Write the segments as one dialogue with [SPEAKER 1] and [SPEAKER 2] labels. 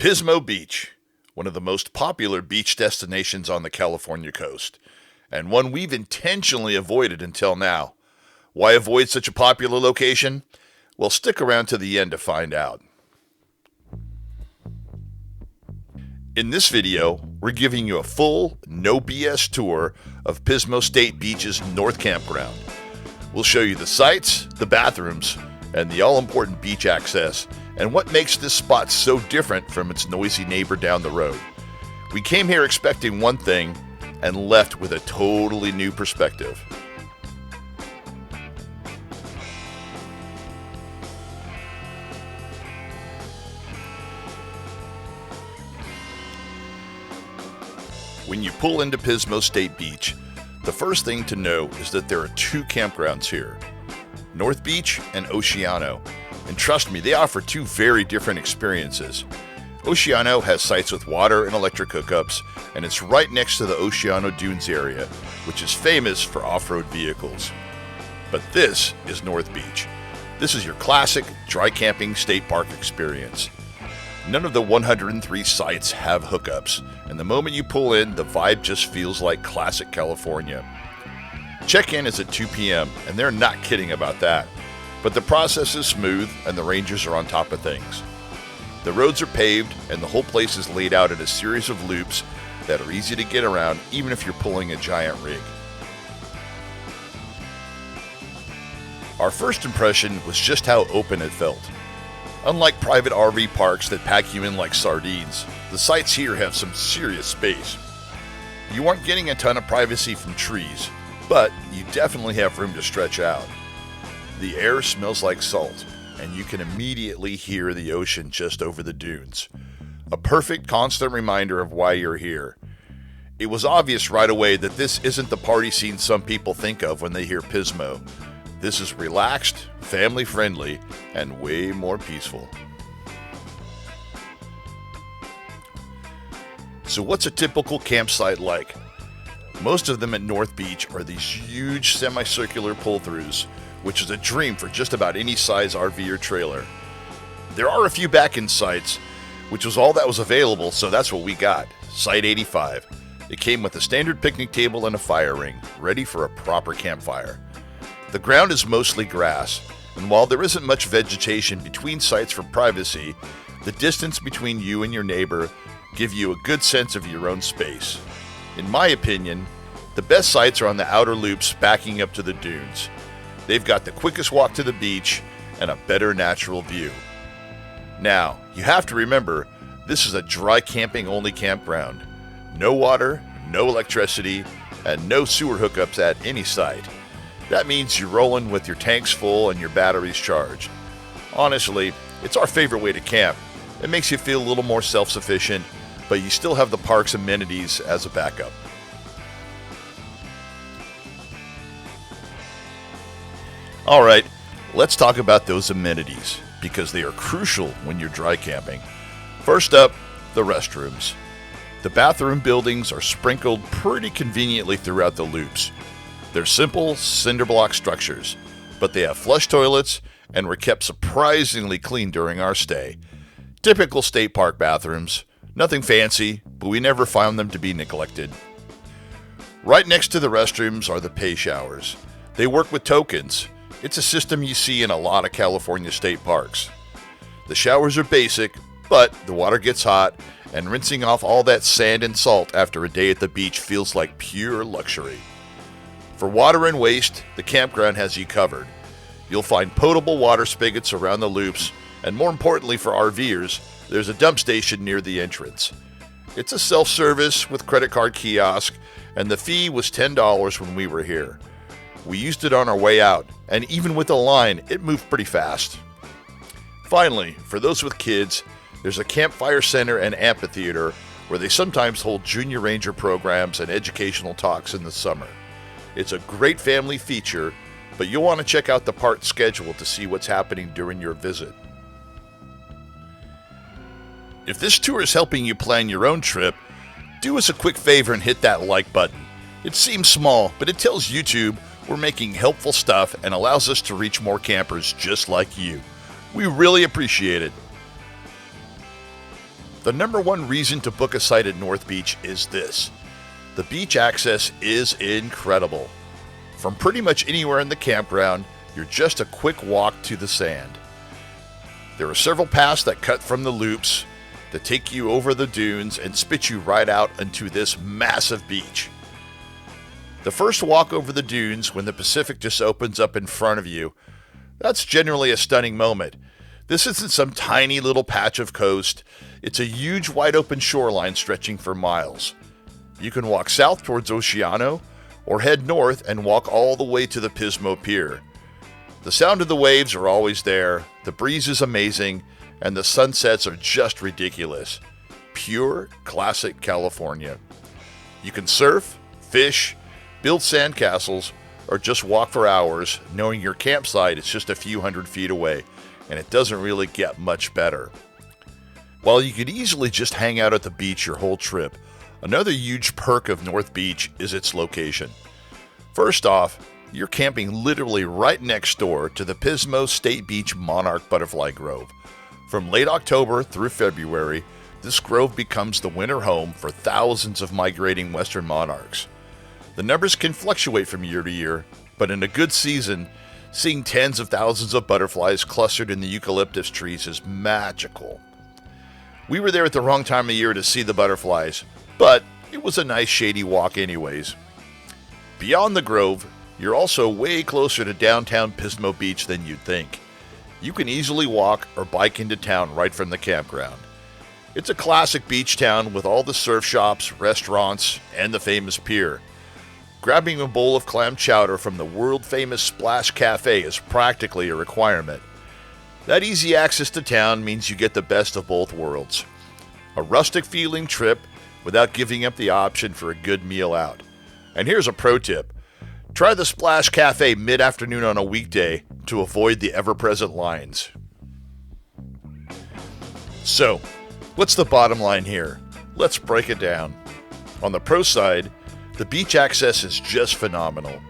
[SPEAKER 1] Pismo Beach, one of the most popular beach destinations on the California coast, and one we've intentionally avoided until now. Why avoid such a popular location? Well, stick around to the end to find out. In this video, we're giving you a full, no BS tour of Pismo State Beach's North Campground. We'll show you the sights, the bathrooms, and the all-important beach access, and what makes this spot so different from its noisy neighbor down the road. We came here expecting one thing and left with a totally new perspective. When you pull into Pismo State Beach, the first thing to know is that there are two campgrounds here, North Beach and Oceano. And trust me, they offer two very different experiences. Oceano has sites with water and electric hookups, and it's right next to the Oceano Dunes area, which is famous for off-road vehicles. But this is North Beach. This is your classic dry camping state park experience. None of the 103 sites have hookups, and the moment you pull in, the vibe just feels like classic California. Check-in is at 2 p.m., and they're not kidding about that. But the process is smooth, and the rangers are on top of things. The roads are paved, and the whole place is laid out in a series of loops that are easy to get around, even if you're pulling a giant rig. Our first impression was just how open it felt. Unlike private RV parks that pack you in like sardines, the sites here have some serious space. You aren't getting a ton of privacy from trees, but you definitely have room to stretch out. The air smells like salt, and you can immediately hear the ocean just over the dunes. A perfect constant reminder of why you're here. It was obvious right away that this isn't the party scene some people think of when they hear Pismo. This is relaxed, family-friendly, and way more peaceful. So what's a typical campsite like? Most of them at North Beach are these huge semicircular pull-throughs, which is a dream for just about any size RV or trailer. There are a few back-end sites, which was all that was available, so that's what we got. Site 85. It came with a standard picnic table and a fire ring, ready for a proper campfire. The ground is mostly grass, and while there isn't much vegetation between sites for privacy, the distance between you and your neighbor give you a good sense of your own space. In my opinion, the best sites are on the outer loops backing up to the dunes. They've got the quickest walk to the beach and a better natural view. Now, you have to remember, this is a dry camping only campground. No water, no electricity, and no sewer hookups at any site. That means you're rolling with your tanks full and your batteries charged. Honestly, it's our favorite way to camp. It makes you feel a little more self-sufficient, but you still have the park's amenities as a backup. Alright, let's talk about those amenities, because they are crucial when you're dry camping. First up, the restrooms. The bathroom buildings are sprinkled pretty conveniently throughout the loops. They're simple, cinder block structures, but they have flush toilets and were kept surprisingly clean during our stay. Typical state park bathrooms, nothing fancy, but we never found them to be neglected. Right next to the restrooms are the pay showers. They work with tokens. It's a system you see in a lot of California state parks. The showers are basic, but the water gets hot, and rinsing off all that sand and salt after a day at the beach feels like pure luxury. For water and waste, the campground has you covered. You'll find potable water spigots around the loops, and more importantly for RVers, there's a dump station near the entrance. It's a self-service with credit card kiosk, and the fee was $10 when we were here. We used it on our way out, and even with a line, it moved pretty fast. Finally, for those with kids, there's a campfire center and amphitheater where they sometimes hold junior ranger programs and educational talks in the summer. It's a great family feature, but you'll want to check out the park schedule to see what's happening during your visit. If this tour is helping you plan your own trip, do us a quick favor and hit that like button. It seems small, but it tells YouTube we're making helpful stuff and allows us to reach more campers just like you. We really appreciate it. The number one reason to book a site at North Beach is this: the beach access is incredible. From pretty much anywhere in the campground, you're just a quick walk to the sand. There are several paths that cut from the loops that take you over the dunes and spit you right out into this massive beach. The first walk over the dunes, when the Pacific just opens up in front of you, that's generally a stunning moment. This isn't some tiny little patch of coast. It's a huge wide open shoreline stretching for miles. You can walk south towards Oceano or head north and walk all the way to the Pismo Pier. The sound of the waves are always there, the breeze is amazing, and the sunsets are just ridiculous. Pure classic California. You can surf, fish, build sandcastles, or just walk for hours, knowing your campsite is just a few hundred feet away, and it doesn't really get much better. While you could easily just hang out at the beach your whole trip, another huge perk of North Beach is its location. First off, you're camping literally right next door to the Pismo State Beach Monarch Butterfly Grove. From late October through February, this grove becomes the winter home for thousands of migrating western monarchs. The numbers can fluctuate from year to year, but in a good season, seeing tens of thousands of butterflies clustered in the eucalyptus trees is magical. We were there at the wrong time of year to see the butterflies, but it was a nice shady walk anyways. Beyond the grove, you're also way closer to downtown Pismo Beach than you'd think. You can easily walk or bike into town right from the campground. It's a classic beach town with all the surf shops, restaurants, and the famous pier. Grabbing a bowl of clam chowder from the world-famous Splash Cafe is practically a requirement. That easy access to town means you get the best of both worlds. A rustic-feeling trip without giving up the option for a good meal out. And here's a pro tip. Try the Splash Cafe mid-afternoon on a weekday to avoid the ever-present lines. So, what's the bottom line here? Let's break it down. On the pro side, the beach access is just phenomenal.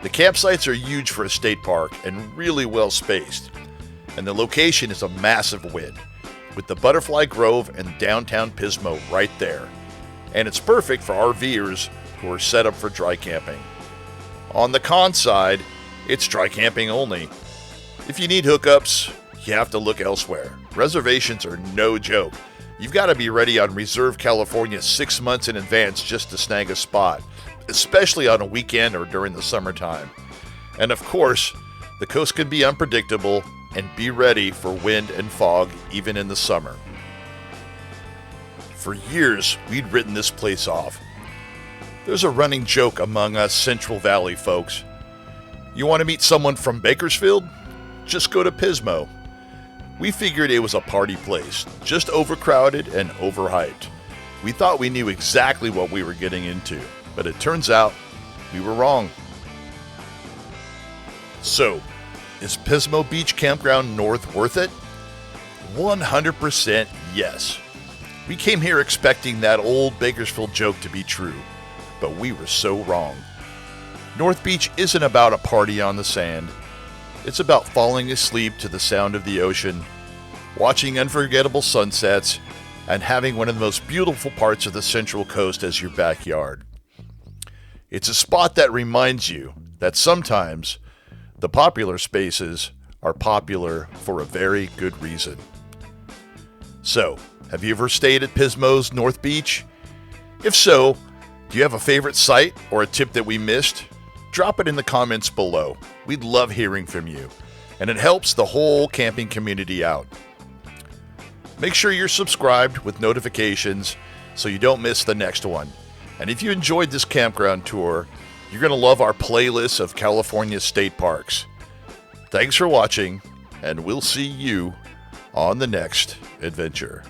[SPEAKER 1] The campsites are huge for a state park and really well spaced. And the location is a massive win, with the Butterfly Grove and downtown Pismo right there. And it's perfect for RVers who are set up for dry camping. On the con side, it's dry camping only. If you need hookups, you have to look elsewhere. Reservations are no joke. You've got to be ready on Reserve California 6 months in advance just to snag a spot, especially on a weekend or during the summertime. And of course, the coast can be unpredictable, and be ready for wind and fog even in the summer. For years, we'd written this place off. There's a running joke among us Central Valley folks. You want to meet someone from Bakersfield? Just go to Pismo. We figured it was a party place, just overcrowded and overhyped. We thought we knew exactly what we were getting into, but it turns out we were wrong. So, is Pismo Beach Campground North worth it? 100% yes. We came here expecting that old Bakersfield joke to be true, but we were so wrong. North Beach isn't about a party on the sand. It's about falling asleep to the sound of the ocean, watching unforgettable sunsets, and having one of the most beautiful parts of the Central Coast as your backyard. It's a spot that reminds you that sometimes the popular spaces are popular for a very good reason. So, have you ever stayed at Pismo's North Beach? If so, do you have a favorite site or a tip that we missed? Drop it in the comments below. We'd love hearing from you, and it helps the whole camping community out. Make sure you're subscribed with notifications so you don't miss the next one. And if you enjoyed this campground tour, you're going to love our playlist of California state parks. Thanks for watching, and we'll see you on the next adventure.